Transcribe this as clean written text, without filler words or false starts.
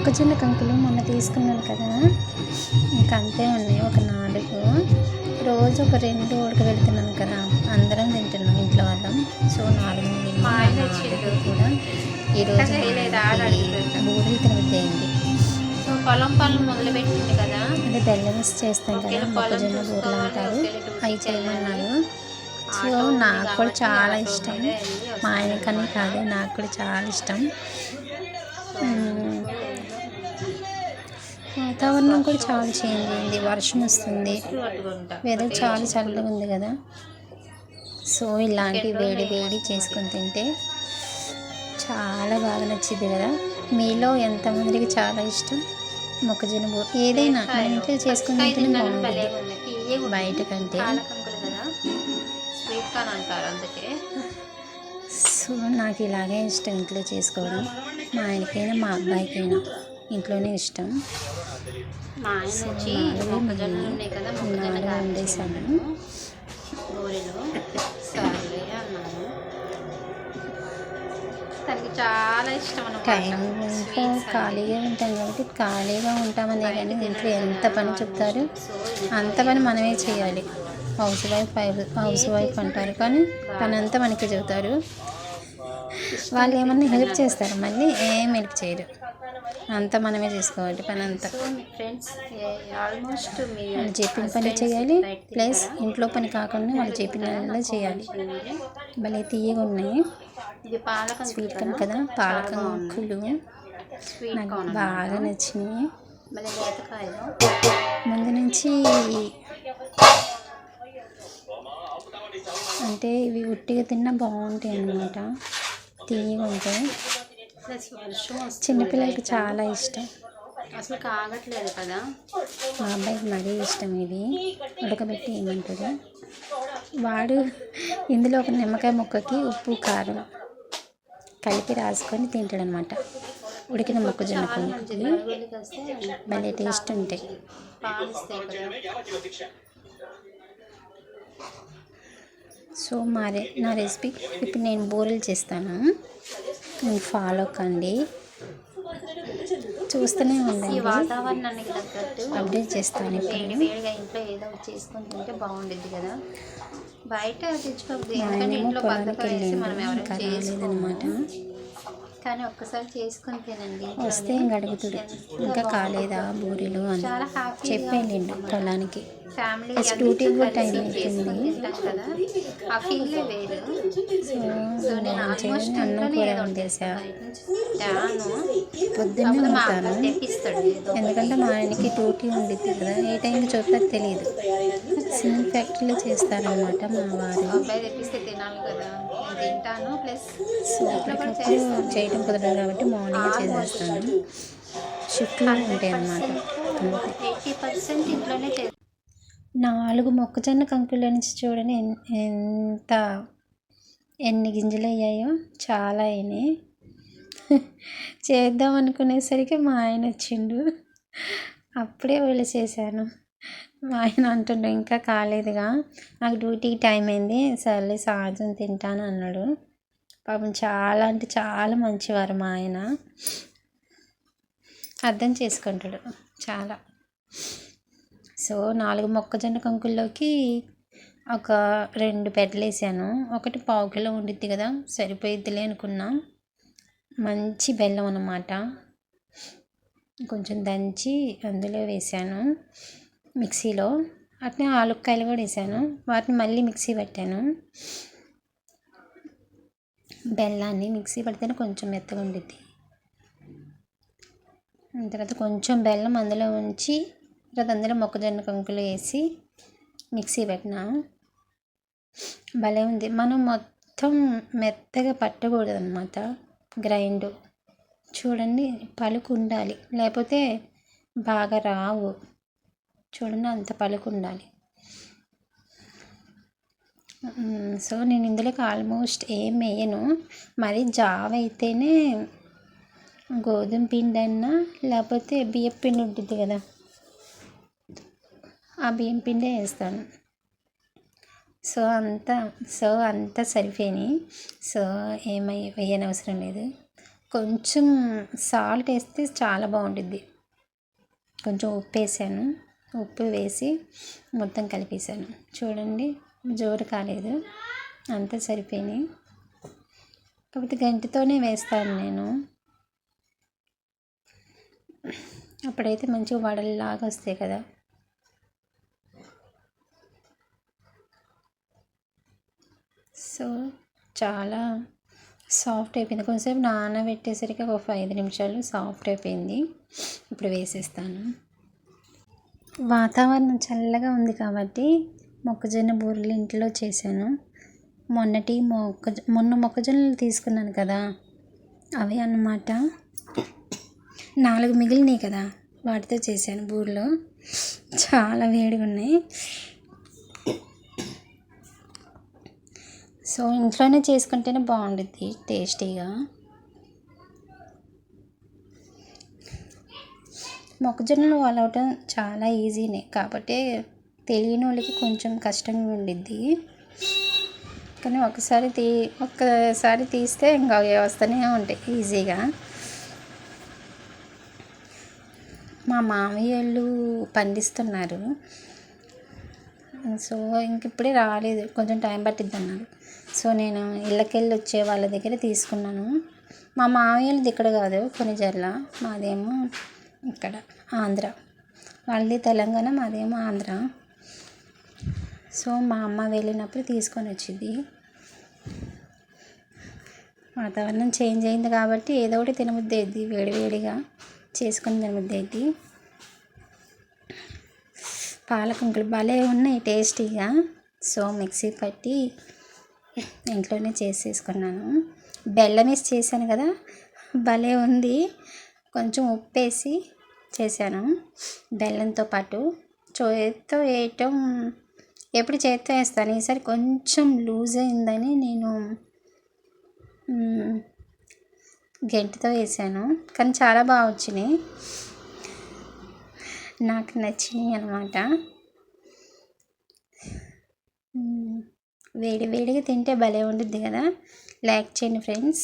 మొక్కజొన్న కంకులు మొన్న తీసుకున్నాను కదా, ఇంకా అంతే ఉన్నాయి. ఒక 4 రోజు ఒక 2 ఉడకబెడుతున్నాను కదా, అందరం తింటున్నాం ఇంట్లో వాళ్ళం. సో 4 కూడా ఈరోజు బూరెలు తినబుద్ధి అయింది. సో పొలం మొదలుపెట్టింది కదా, అంటే బెల్లం వేసి చేస్తాం కదా, మొక్కజొన్న బూరెలు అంటారు. అవి చేయమన్నారు. సో నాకు కూడా చాలా ఇష్టం. మా ఆయనకని కాదు, నాకు కూడా చాలా ఇష్టం. వాతావరణం కూడా చాలా చేంజ్ అయింది, వర్షం వస్తుంది, వెదర్ చాలా చల్లగా ఉంది కదా. సో ఇలాంటి వేడి వేడి చేసుకొని తింటే చాలా బాగా నచ్చింది కదా. మీలో ఎంతమందికి చాలా ఇష్టం మొక్కజొన్న బూరె? ఏదైనా మన ఇంట్లో చేసుకుని తింటేనే బాగుంటుంది బయట కంటే. సో నాకు ఇలాగే ఇష్టం ఇంట్లో చేసుకోవడం. మా ఆయనకైనా మా అబ్బాయికైనా ఇంట్లోనే ఇష్టం. వండేసాను. తనకి చాలా ఇష్టం. టైం ఇంట్లో ఖాళీగా ఉంటాం కాబట్టి ఖాళీగా ఉంటామనే కానీ ఇంట్లో ఎంత పని చెప్తారు అంత పని మనమే చేయాలి. హౌస్ వైఫ్ అంటారు కానీ పని అంతా మనకి చెబుతారు. వాళ్ళు ఏమన్నా హెల్ప్ చేస్తారు, మళ్ళీ ఏం హెల్ప్ చేయరు, అంతా మనమే చేసుకోవాలి పని అంతా. వాళ్ళు చెప్పిన పని చేయాలి, ప్లస్ ఇంట్లో పని కాకుండా వాళ్ళు చెప్పిన చేయాలి. భలే తీయగా ఉన్నాయి, స్వీట్ కన్ కదా. పాలకంకులు నాకు బాగా నచ్చినాయి. ముందు నుంచి అంటే ఇవి ఉట్టిగా తిన్నా బాగుంటాయి అన్నమాట, తీయగా ఉంటాయి. చిన్నపిల్లలకి చాలా ఇష్టం. అసలు కాగట్లేదు కదా, మా అబ్బాయికి మరీ ఇష్టం. ఇవి ఉడకబెట్టి ఏమంటారు వాడు, ఇందులో ఒక నిమ్మకాయ ముక్కకి ఉప్పు కారం కలిపి రాసుకొని తింటాడు అనమాట. ఉడికిన మొక్కజొన్న కంకులు భలే టేస్ట్ ఉంటాయి. సో నా రెసిపీ ఇప్పుడు నేను బూరెలు చేస్తాను, నేను ఫాలో కండి, చూస్తూనే ఉండండి. వాతావరణానికి తగ్గట్టు అప్డేట్ చేస్తాను. వేడిగా ఇంట్లో ఏదో చేసుకొని తింటే బాగుంటుంది కదా, బయట తెచ్చుకోవద్దు. ఎందుకంటే ఇంట్లో బద్దకం వేసి మనం ఎవరైనా రాలేదనమాట. కానీ ఒక్కసారి చేసుకొని తినండి. వస్తే ఇంకా అడుగుతాడు ఇంకా కాలేదా బూరెలు అని చెప్పేయండి. పొలానికి డ్యూటీకి కూడా టైం అవుతుంది. అన్నం కూర వండేసా, పొద్దున్నే ఉంటాను ఎందుకంటే మా ఆయనకి డ్యూటీ ఉండిద్ది కదా, ఏ టైంకి చూపుతారు తెలియదు. సిమెంట్ ఫ్యాక్టరీలో చేస్తారనమాట మా వారు. సో అప్పటికప్పుడు చేయడం కుదరదు కాబట్టి మార్నింగ్ చేసేస్తాను. షిఫ్ట్లో ఉంటాయి అన్నమాట. 4 మొక్కజొన్న కంకుల నుంచి చూడండి ఎన్ని గింజలు అయ్యాయో, చాలా అయినాయి. చేద్దాం అనుకునేసరికి మా ఆయన వచ్చిండు, అప్పుడే వీళ్ళు చేశాను. మా ఆయన అంటుండే ఇంకా కాలేదుగా, నాకు డ్యూటీకి టైం అయింది, సర్లే సాయంత్రం తింటాను అన్నాడు. పాపం చాలా అంటే చాలా మంచివారు మా ఆయన, అర్థం చేసుకుంటాడు చాలా. సో 4 మొక్కజొన్న కంకుల్లోకి ఒక 2 పెద్దలు వేసాను. ఒకటి 1/2 కిలో ఉండిద్ది కదా, సరిపోయిద్దిలే అనుకున్నా. మంచి బెల్లం అన్నమాట, కొంచెం దంచి అందులో వేసాను మిక్సీలో. అట్నే ఆలుక్కాయలు కూడా వేసాను, వాటిని మళ్ళీ మిక్సీ పెట్టాను. బెల్లాన్ని మిక్సీ పడితేనే కొంచెం మెత్తగా ఉండిద్ది. తర్వాత కొంచెం బెల్లం అందులో ఉంచి తర్వాత అందులో మొక్కజొన్న కంకులు వేసి మిక్సీ పెట్టినా. భలే ఉంది. మనం మొత్తం మెత్తగా పట్టకూడదు అన్నమాట గ్రైండ్. చూడండి పలుకు ఉండాలి, లేకపోతే బాగా రావు. చూడండి అంత పలుకు ఉండాలి. సో నేను ఇందులోకి ఆల్మోస్ట్ ఏం వేయను. మరి జావ అయితేనే గోధుమ పిండి అన్నా లేకపోతే బియ్యం పిండి ఉంటుంది కదా, ఆ బియ్యం పిండే వేస్తాను. సో అంతా సరిపోయినాయి. సో వేయనవసరం లేదు. కొంచెం సాల్ట్ వేస్తే చాలా బాగుంటుంది. కొంచెం ఉప్పు వేసాను, ఉప్పు వేసి మొత్తం కలిపేసాను. చూడండి, జోరు కాలేదు, అంతా సరిపోయినాయి. కాకపోతే గంటితోనే వేస్తాను నేను, అప్పుడైతే మంచిగా వడల్లాగా వస్తాయి కదా. సో చాలా సాఫ్ట్ అయిపోయింది. కొంచెంసేపు నానబెట్టేసరికి ఒక 5 నిమిషాలు సాఫ్ట్ అయిపోయింది. ఇప్పుడు వేసేస్తాను. వాతావరణం చల్లగా ఉంది కాబట్టి మొక్కజొన్న బూరెలు ఇంట్లో చేశాను. మొన్న మొక్కజొన్నలు తీసుకున్నాను కదా, అవి అన్నమాట 4 మిగిలినాయి కదా, వాటితో చేశాను బూరెలు. చాలా వేడిగా ఉన్నాయి. సో ఇంట్లోనే చేసుకుంటేనే బాగుంటుంది టేస్టీగా. మొక్కజొన్నలు వలవటం చాలా ఈజీనే, కాబట్టి తెలియని వాళ్ళకి కొంచెం కష్టంగా ఉండిద్ది. కానీ ఒక్కసారి తీస్తే ఇంకా వస్తూనే ఉంటాయి ఈజీగా. మా మామయ్య వాళ్ళు పండిస్తున్నారు. సో ఇంక ఇప్పుడే రాలేదు, కొంచెం టైం పట్టిద్ది అన్నారు. సో నేను ఇళ్ళకెళ్ళి వచ్చే వాళ్ళ దగ్గర తీసుకున్నాను. మా మామయ్యలది ఇక్కడ కాదు, కొనిజర్ల, మాదేమో ఇక్కడ ఆంధ్ర. వాళ్ళది తెలంగాణ, మాదేమో ఆంధ్ర. సో మా అమ్మ వెళ్ళినప్పుడు తీసుకొని వచ్చింది. వాతావరణం చేంజ్ అయింది కాబట్టి ఏదో ఒకటి తినబుద్ధి అయింది, వేడివేడిగా చేసుకొని తినబుద్ధి అయింది. పాలకుంకులు భలే ఉన్నాయి టేస్టీగా. సో మిక్సీ పట్టి ఇంట్లోనే చేసేసుకున్నాను. బెల్లం వేసి చేశాను కదా, భలే ఉంది. కొంచెం ఉప్పు వేసి చేశాను బెల్లంతో పాటు. చేత్తో వేయటం ఎప్పుడు చేత్తో వేస్తాను, ఈసారి కొంచెం లూజ్ అయిందని నేను గెంటితో వేసాను. కానీ చాలా బాగా వచ్చినాయి, నాకు నచ్చినాయి అన్నమాట. వేడి వేడిగా తింటే భలే ఉంటుంది కదా. లైక్ చేయండి ఫ్రెండ్స్.